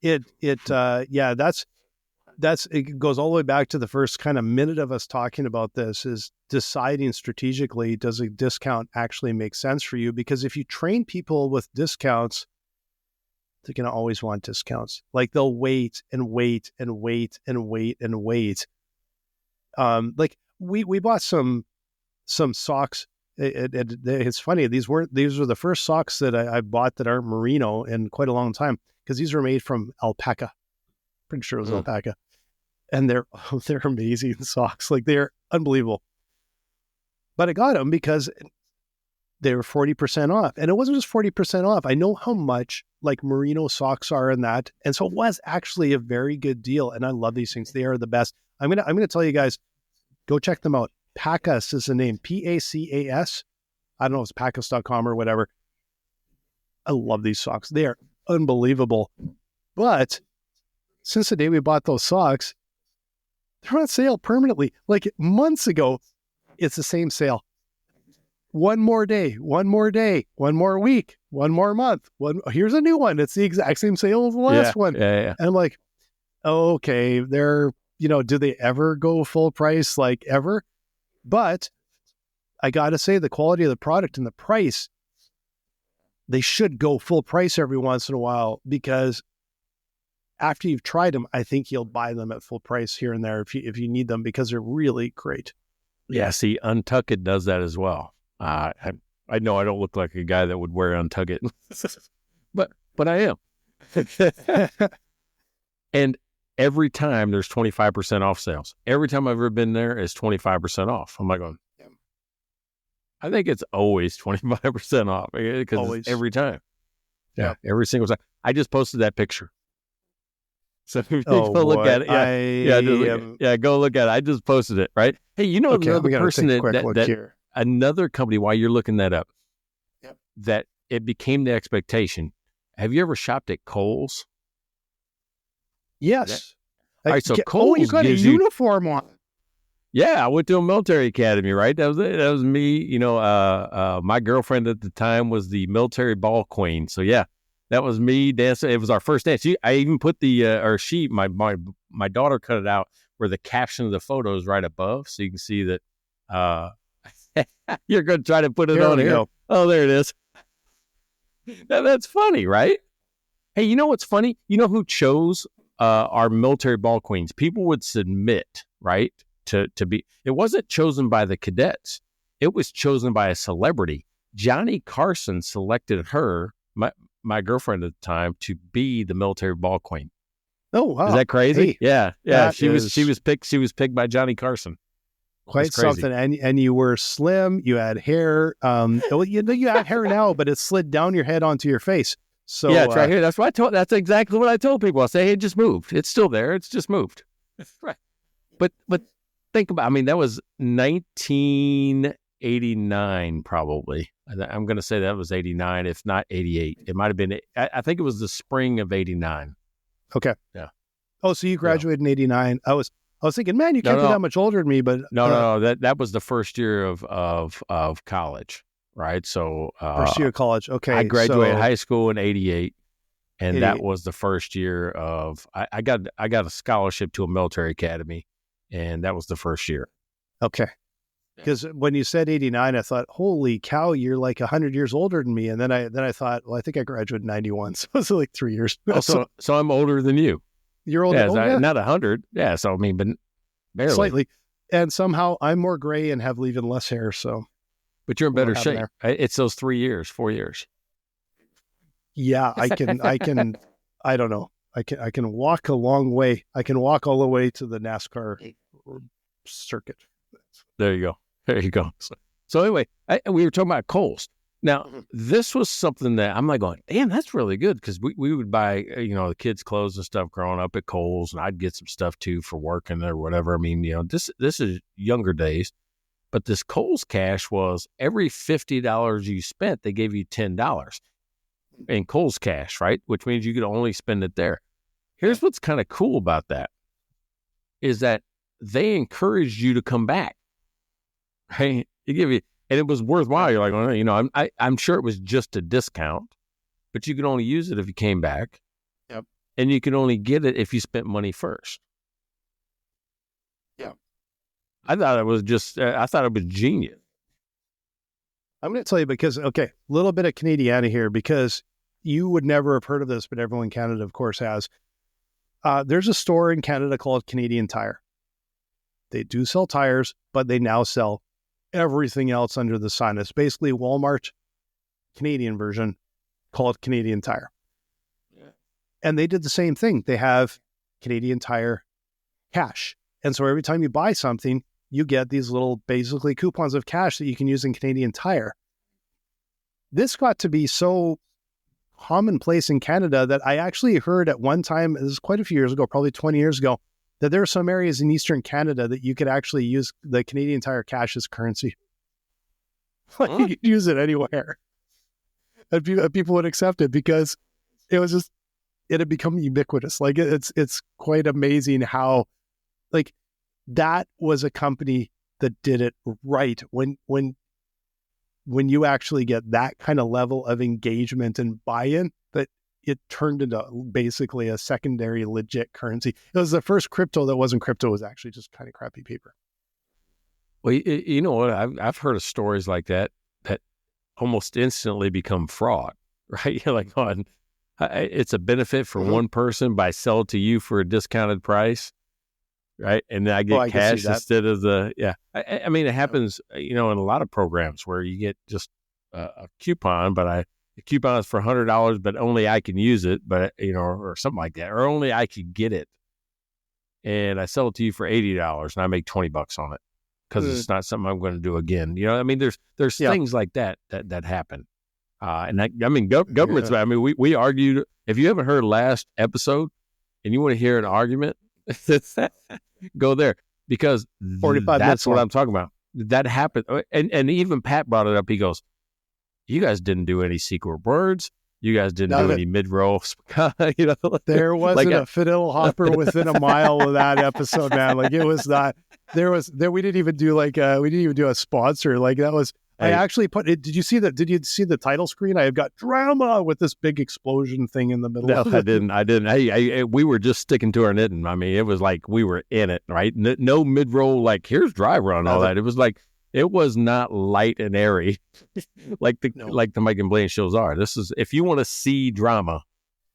It goes all the way back to the first kind of minute of us talking about this, is deciding strategically, does a discount actually make sense for you? Because if you train people with discounts, they're going to always want discounts. Like they'll wait and wait and wait and wait and wait. Like we bought some socks. It's funny. These were the first socks that I bought that aren't merino in quite a long time, because these were made from alpaca. Pretty sure it was alpaca. And they're amazing socks. Like they're unbelievable. But I got them because they were 40% off. And it wasn't just 40% off. I know how much like merino socks are in that. And so it was actually a very good deal. And I love these things. They are the best. I'm gonna tell you guys, go check them out. Pacas is the name. Pacas. I don't know if it's pacas.com or whatever. I love these socks. They are unbelievable. But since the day we bought those socks, they're on sale permanently. Like months ago, it's the same sale. One more day, one more week, one more month. Here's a new one. It's the exact same sale as the last one. Yeah. And I'm like, okay, they're, do they ever go full price, like ever? But I got to say, the quality of the product and the price, they should go full price every once in a while, because after you've tried them, I think you'll buy them at full price here and there if you need them, because they're really great. Yeah, see, Untuckit does that as well. I know I don't look like a guy that would wear Untuckit, but I am. And every time there's 25% off sales. Every time I've ever been there, it's 25% off. I'm like going, I think it's always 25% off, because every time. Yeah, every single time. I just posted that picture. So go look at it. Go look at it. I just posted it, right? Hey, another person that another company, while you're looking that up, that it became the expectation. Have you ever shopped at Kohl's? Yes. All right, so Kohl's you got a uniform on. Yeah, I went to a military academy, right? That was me. My girlfriend at the time was the military ball queen. So yeah, that was me dancing. It was our first dance. I even put my daughter cut it out where the caption of the photo is right above, so you can see that. You're going to try to put it on here. Go. Oh, there it is. That's funny, right? Hey, you know what's funny? You know who chose our military ball queens. People would submit, right, to be. It wasn't chosen by the cadets. It was chosen by a celebrity. Johnny Carson selected her, my girlfriend at the time, to be the military ball queen. Oh, wow. Is that crazy? Hey, yeah. She was picked by Johnny Carson. Quite something. And you were slim. You had hair. You have hair now, but it slid down your head onto your face. So yeah, it's right here. That's exactly what I told people. I say, hey, it just moved. It's still there. It's just moved. Right. But think about. I mean, that was 1989, probably. I'm going to say that was 89, if not 88. It might have been. I think it was the spring of 89. Okay. Yeah. Oh, so you graduated in 89. I was thinking, man, you can't be that much older than me, but no. That was the first year of college, right? So first year of college. Okay. I graduated high school in 88, and that was the first year of I got a scholarship to a military academy, and that was the first year. Okay. Because when you said 89, I thought, holy cow, you're like 100 years older than me. And then I thought, well, I think I graduated in 91. So it's like 3 years. So I'm older than you. You're older. Yeah, not 100. Yeah. So, I mean, but barely. Slightly. And somehow I'm more gray and have even less hair. So. But you're in better shape. It's those 4 years. Yeah, I can, I don't know. I can walk a long way. I can walk all the way to the NASCAR circuit. There you go. So anyway, we were talking about Kohl's. Now, this was something that I'm like going, damn, that's really good, because we would buy, the kids' clothes and stuff growing up at Kohl's, and I'd get some stuff too for working or whatever. I mean, this is younger days, but this Kohl's cash was every $50 you spent, they gave you $10 in Kohl's cash, right? Which means you could only spend it there. Here's what's kind of cool about that is that they encouraged you to come back. Right? They give you, and it was worthwhile. You're like, well, I'm sure it was just a discount, but you could only use it if you came back. Yep. And you could only get it if you spent money first. Yeah. I thought it was genius. I'm going to tell you because, okay, a little bit of Canadiana here, because you would never have heard of this, but everyone in Canada, of course, has. There's a store in Canada called Canadian Tire. They do sell tires, but they now sell everything else under the sun. It's basically Walmart Canadian version called Canadian Tire. Yeah. And they did the same thing. They have Canadian Tire cash. And so every time you buy something, you get these little basically coupons of cash that you can use in Canadian Tire. This got to be so commonplace in Canada that I actually heard at one time, this is quite a few years ago, probably 20 years ago, that there are some areas in Eastern Canada that you could actually use the Canadian Tire cash as currency. Like you could use it anywhere. And people would accept it because it had become ubiquitous. Like it's quite amazing how, like, that was a company that did it right. When you actually get that kind of level of engagement and buy-in, that it turned into basically a secondary legit currency. It was the first crypto that wasn't crypto. It was actually just kind of crappy paper. Well, you know what? I've heard of stories like that almost instantly become fraud, right? You're like, it's a benefit for one person by sell to you for a discounted price, right? And then I get cash instead of I mean, it happens, in a lot of programs where you get just a coupon, but the coupon is for $100, but only I can use it, but or something like that, or only I could get it. And I sell it to you for $80 and I make $20 on it because it's not something I'm going to do again. I mean, there's things like that happen. Governments, I mean, we argued, if you haven't heard last episode and you want to hear an argument, go there, because that's what I'm talking about. That happened. And even Pat brought it up. He goes, you guys didn't do any secret words. You guys didn't do any mid-roll. There wasn't a fiddle hopper within a mile of that episode, man. Like, it was not. We didn't even do a sponsor. Like, that was. I actually put it. Did you see the title screen? I have got drama with this big explosion thing in the middle. No, I didn't. Hey, we were just sticking to our knitting. I mean, it was like we were in it, right? No mid-roll. Like, here's dry run, all that. It was like. It was not light and airy like the Mike and Blaine shows are. This is, if you want to see drama,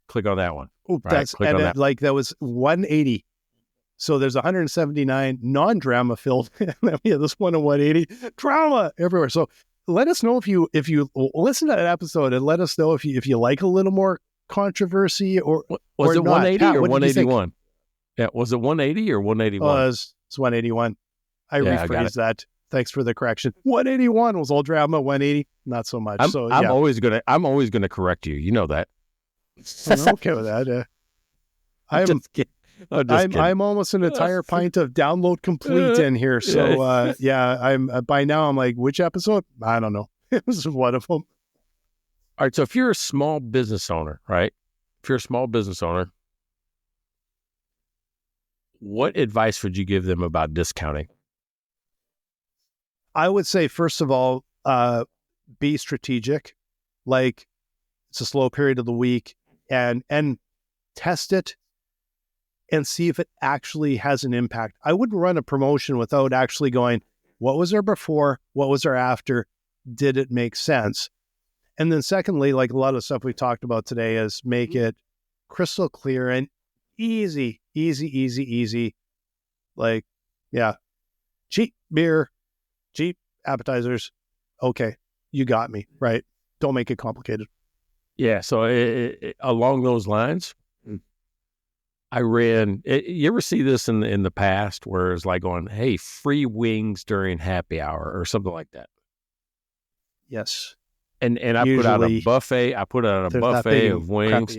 Click on that one. Oop, Right, that's click on that. like that was 180. So there's 179 non-drama filled, and then we have this one at 180 drama everywhere. So let us know if you listen to that episode, and let us know if you like a little more controversy or Was it not. 180 Pat, or what did you think? 181? Yeah, was it 180 or 181? It's 181. I Yeah, I got rephrased that. Thanks for the correction. 181 was all drama. 180, not so much. I'm always gonna correct you. You know that. I'm okay with that. I'm just kidding. I'm almost an entire pint of download complete in here. So I'm by now I'm like, which episode? I don't know. This is one of them. All right. So if you're a small business owner, right? If you're a small business owner, what advice would you give them about discounting? I would say, first of all, be strategic. Like, it's a slow period of the week, and test it and see if it actually has an impact. I wouldn't run a promotion without actually going, what was there before? What was there after? Did it make sense? And then secondly, like a lot of stuff we talked about today, is make it crystal clear and easy. Like, yeah, cheap beer, cheap appetizers. Okay, you got me, right? Don't make it complicated. Yeah. So along those lines, I ran. You ever see this in the past, where it's like going, "Hey, free wings during happy hour" or something like that? Yes. And I put out a buffet. I put out a buffet of wings.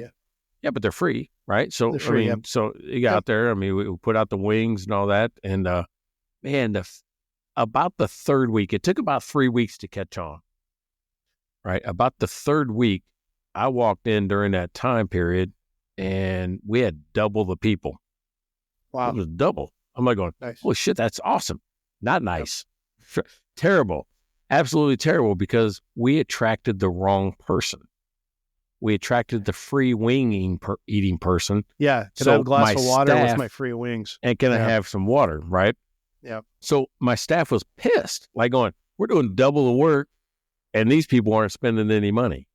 Yeah, but they're free, right? So Free, so you got out there. I mean, we put out the wings and all that, and man, about the third week, it took about 3 weeks to catch on. Right, about the third week, I walked in during that time period, and we had double the people. Wow. It was double. I'm like going, nice. Holy shit, that's awesome. Not nice. Yep. Terrible. Absolutely terrible, because we attracted the wrong person. We attracted the free wing eating person. Yeah. Can I have a glass of water with my free wings? And can I have some water, right? Yeah. So my staff was pissed, like going, we're doing double the work, and these people aren't spending any money.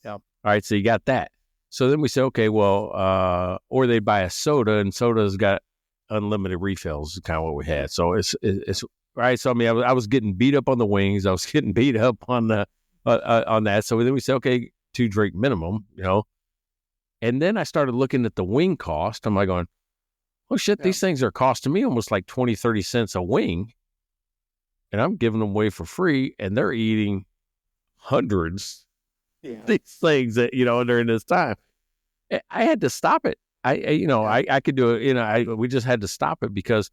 Yeah. All right, so you got that. So then we said, okay, well, or they buy a soda, and soda's got unlimited refills, is kind of what we had. So it's right. So I mean, I was getting beat up on the wings. I was getting beat up on the on that. So then we said, okay, 2 drink minimum, And then I started looking at the wing cost. I'm like going, oh shit, these things are costing me almost like 20, 30 cents a wing, and I'm giving them away for free, and they're eating hundreds. These things that, during this time. I had to stop it. I could do it. We just had to stop it, because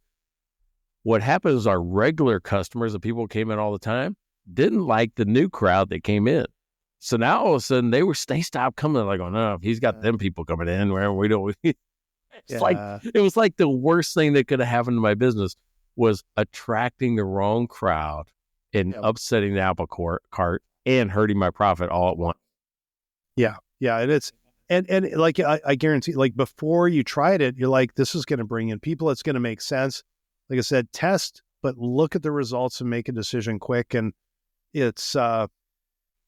what happens is our regular customers, the people who came in all the time, didn't like the new crowd that came in. So now all of a sudden they stopped coming. Like, oh no, he's got them people coming in where we don't. It was like the worst thing that could have happened to my business was attracting the wrong crowd and upsetting the apple cart and hurting my profit all at once. Yeah. And it's, and like, I guarantee, like, before you tried it, you're like, this is going to bring in people. It's going to make sense. Like I said, test, but look at the results and make a decision quick. And it's,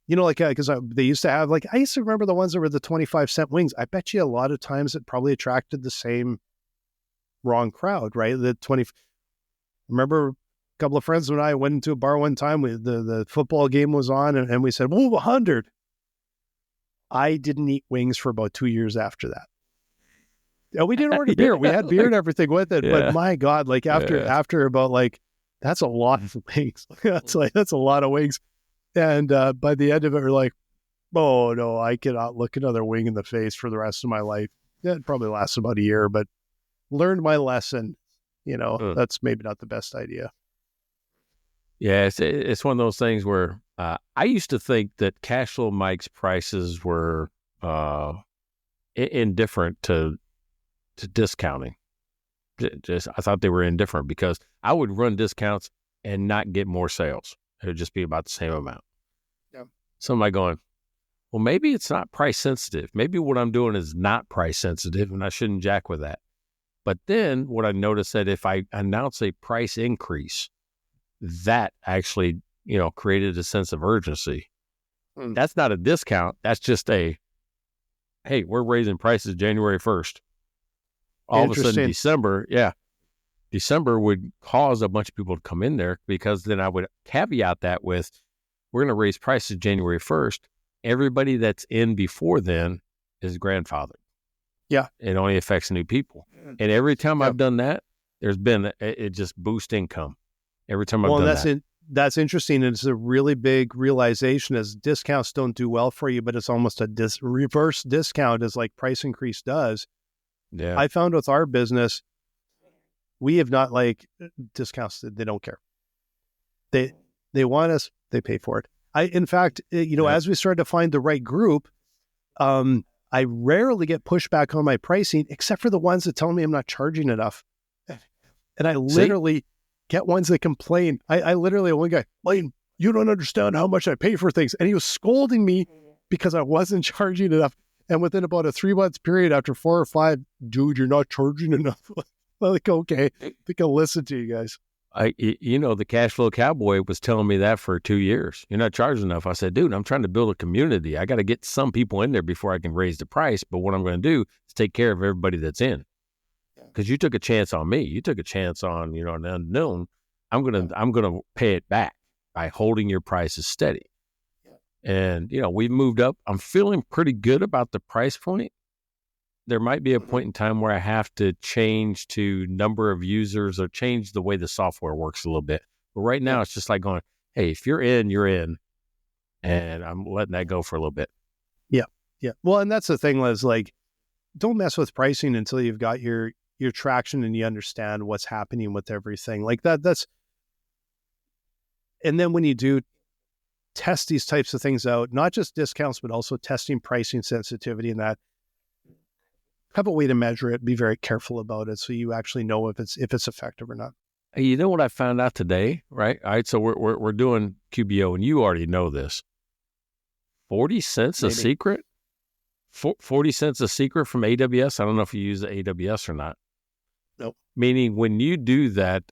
because they used to have, like, I used to remember the ones that were the 25-cent wings. I bet you a lot of times it probably attracted the same wrong crowd, right? Remember a couple of friends and I went into a bar one time. The football game was on, and we said, "Whoa, 100." I didn't eat wings for about 2 years after that. And we didn't order beer. We had beer and everything with it. But my God, like after about, like, that's a lot of wings. That's a lot of wings. And by the end of it, we're like, oh no, I cannot look another wing in the face for the rest of my life. It probably lasts about a year, but learned my lesson. That's maybe not the best idea. Yeah, it's one of those things where I used to think that Cash Flow Mike's prices were indifferent to discounting. I thought they were indifferent, because I would run discounts and not get more sales. It would just be about the same amount. Yeah. So am I going, well, maybe it's not price sensitive. Maybe what I'm doing is not price sensitive, and I shouldn't jack with that. But then what I noticed, that if I announce a price increase, that actually, created a sense of urgency. That's not a discount. That's just hey, we're raising prices January 1st. All of a sudden, December would cause a bunch of people to come in there, because then I would caveat that with, we're going to raise prices January 1st. Everybody that's in before then is grandfathered. Yeah. It only affects new people. And every time I've done that, there's been, it just boosts income. Every time I've done that. That's interesting. It's a really big realization, as discounts don't do well for you, but it's almost a reverse discount as like price increase does. Yeah. I found with our business, we have not like discounts. They don't care. They want us, they pay for it. In fact, as we started to find the right group, I rarely get pushback on my pricing, except for the ones that tell me I'm not charging enough. And I literally get ones that complain. I literally, one guy, Blaine, you don't understand how much I pay for things. And he was scolding me because I wasn't charging enough. And within about a 3 months period, after 4 or 5, dude, you're not charging enough. Like, okay, I think I'll listen to you guys. The cash flow cowboy was telling me that for 2 years. You're not charging enough. I said, dude, I'm trying to build a community. I got to get some people in there before I can raise the price. But what I'm going to do is take care of everybody that's in. Because you took a chance on me. You took a chance on, an unknown. I'm gonna pay it back by holding your prices steady. And, we've moved up. I'm feeling pretty good about the price point. There might be a point in time where I have to change to number of users or change the way the software works a little bit. But right now it's just like going, hey, if you're in, you're in. And I'm letting that go for a little bit. Yeah. Yeah. Well, and that's the thing, was like, don't mess with pricing until you've got your traction and you understand what's happening with everything like that. And then when you do test these types of things out, not just discounts, but also testing pricing sensitivity, and that, have a way to measure it, be very careful about it, so you actually know if it's effective or not. You know what I found out today, right? All right, so we're doing QBO, and you already know this. 40 cents a secret? 40 cents a secret from AWS? I don't know if you use the AWS or not. Nope. Meaning when you do that,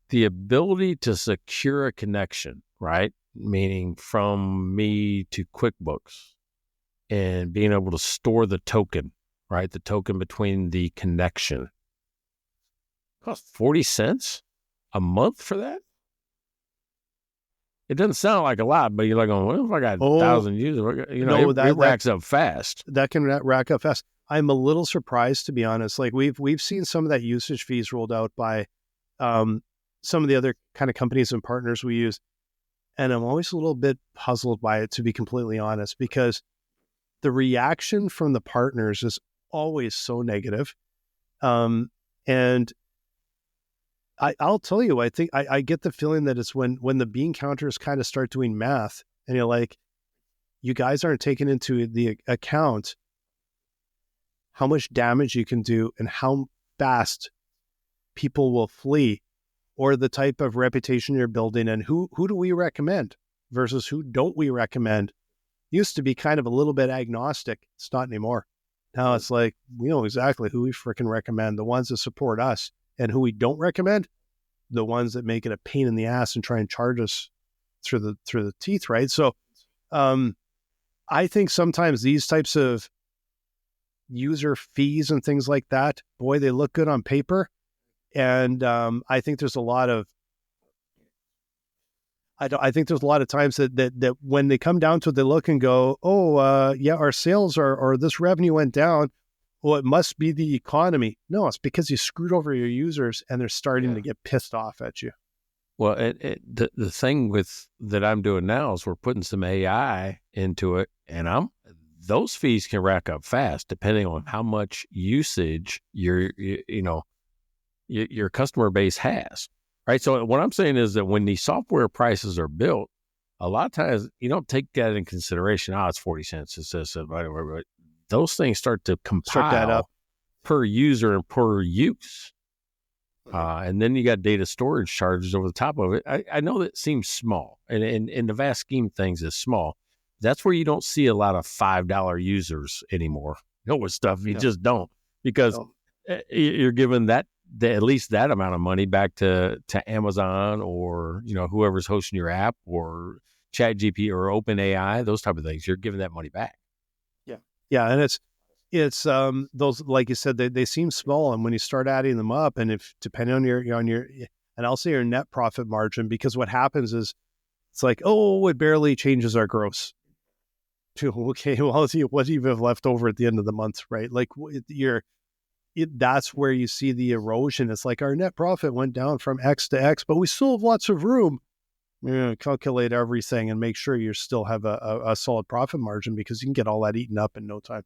the ability to secure a connection, right? Meaning from me to QuickBooks, and being able to store the token, right? The token between the connection. Cost 40 cents a month for that? It doesn't sound like a lot, but you're like, well, if I got 1,000 users, it racks up fast. That can rack up fast. I'm a little surprised, to be honest. Like we've seen some of that usage fees rolled out by some of the other kind of companies and partners we use. And I'm always a little bit puzzled by it, to be completely honest, because the reaction from the partners is always so negative. And I'll tell you, I think I get the feeling that it's when the bean counters kind of start doing math, and you're like, you guys aren't taking into the account how much damage you can do and how fast people will flee, or the type of reputation you're building, and who do we recommend versus who don't we recommend. Used to be kind of a little bit agnostic. It's not anymore. Now it's like, we know exactly who we freaking recommend, the ones that support us, and who we don't recommend, the ones that make it a pain in the ass and try and charge us through the teeth, right? So I think sometimes these types of user fees and things like that, boy, they look good on paper. And I think there's a lot of times that when they come down to it, they look and go, our sales or this revenue went down. Well, it must be the economy. No, it's because you screwed over your users and they're starting to get pissed off at you. Well, the thing that I'm doing now is we're putting some AI into it, and those fees can rack up fast depending on how much usage your customer base has. Right. So what I'm saying is that when these software prices are built, a lot of times you don't take that in consideration. It's 40 cents. It's this, whatever. Those things start to compile that up per user and per use. And then you got data storage charges over the top of it. I know that seems small, and in the vast scheme of things is small. That's where you don't see a lot of $5 users anymore. With stuff you just don't, because you're given at least that amount of money back to Amazon or whoever's hosting your app or ChatGPT or OpenAI, those type of things. You're giving that money back. Yeah, and it's those, like you said, they seem small, and when you start adding them up, and if depending on your and I'll say your net profit margin, because what happens is it's like, oh, it barely changes our gross. Okay, well, what do you have left over at the end of the month, right? Like that's where you see the erosion. It's like our net profit went down from X to X, but we still have lots of room. Calculate everything and make sure you still have a solid profit margin, because you can get all that eaten up in no time.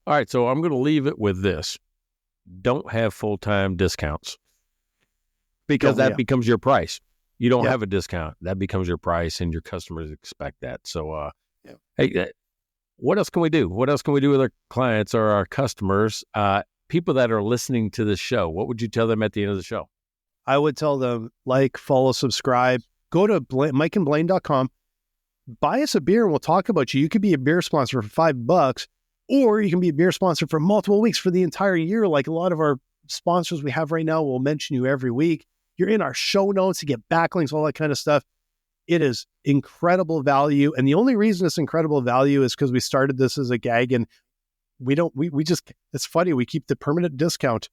All right, so I'm going to leave it with this. Don't have full-time discounts, because that becomes your price. You don't have a discount. That becomes your price, and your customers expect that. So, hey, what else can we do? What else can we do with our clients or our customers, people that are listening to this show? What would you tell them at the end of the show? I would tell them, like, follow, subscribe, go to MikeandBlaine.com, buy us a beer, and we'll talk about you. You could be a beer sponsor for $5, or you can be a beer sponsor for multiple weeks, for the entire year. Like a lot of our sponsors we have right now will mention you every week. You're in our show notes, you get backlinks, all that kind of stuff. It is incredible value. And the only reason it's incredible value is because we started this as a gag, and we just, it's funny. We keep the permanent discount.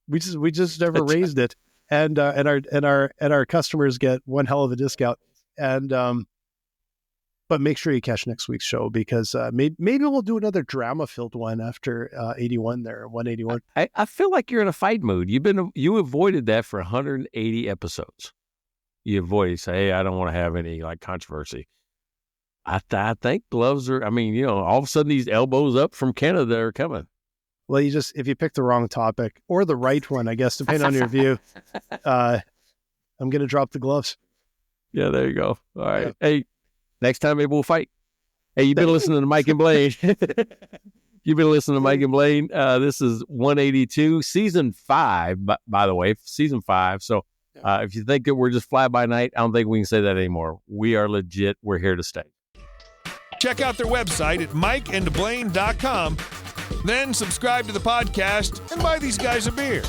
We just never raised it. And our customers get one hell of a discount. And, but make sure you catch next week's show, because maybe we'll do another drama-filled one after 81 there, 181. I feel like you're in a fight mood. You avoided that for 180 episodes. You avoided, say, hey, I don't want to have any like controversy. I think gloves are, all of a sudden these elbows up from Canada are coming. Well, if you pick the wrong topic, or the right one, I guess, depending on your view, I'm going to drop the gloves. Yeah, there you go. All right. Yeah. Hey, next time maybe we'll fight. Hey, you've been listening to Mike and Blaine. You've been listening to Mike and Blaine. This is 182, season 5, by the way, season 5. So if you think that we're just fly by night, I don't think we can say that anymore. We are legit. We're here to stay. Check out their website at mikeandblaine.com. Then subscribe to the podcast and buy these guys a beer.